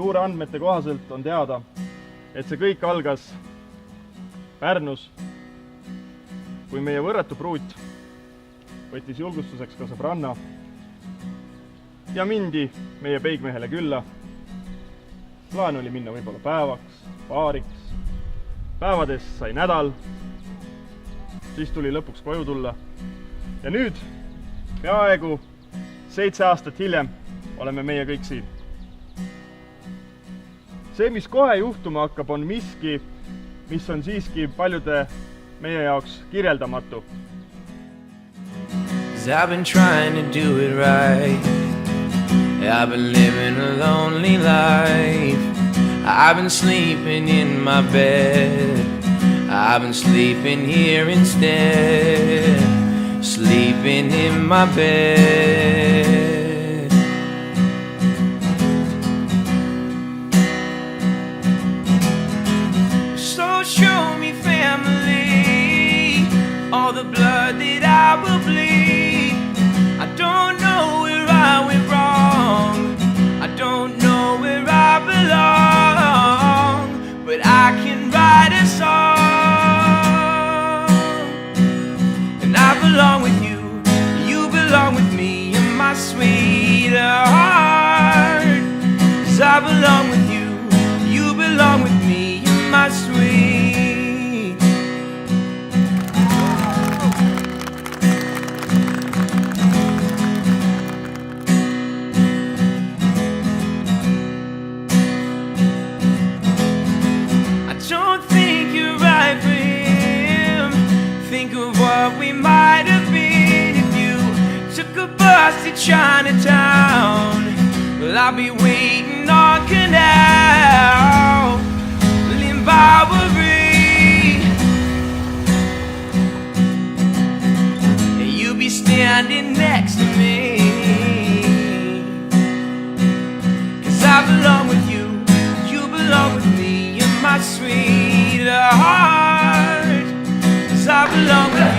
luureandmete kohaselt on teada, et see kõik algas Pärnus, kui meie võrratu pruut võttis julgustuseks ka sõbranna ja mindi meie peigmehele külla. Plaan oli minna võib-olla päevaks, paariks, päevadest sai nädal, siis tuli lõpuks koju tulla. Ja nüüd, peaaegu 7 aastat hiljem, oleme meie kõik siin. See, mis kohe juhtuma hakkab, on miski, mis on siiski paljude meie jaoks kirjeldamatu. I've been trying to do it right. I've been living a lonely life. I've been sleeping in my bed. I've been sleeping here instead. Sleeping in my bed. So show me, family, all the blood that I will bleed. I don't know where I went wrong. I don't know where I belong, but I can write a song. And I belong with you, you belong with me, and my sweetheart. 'Cause I belong with you, you belong with me, and my sweet. We might have been if you took a bus to Chinatown. Well, I'll be waiting on Canal in Bowery, and you'll be standing next to me. 'Cause I belong with you, you belong with me, and my sweetheart. 'Cause I belong with you.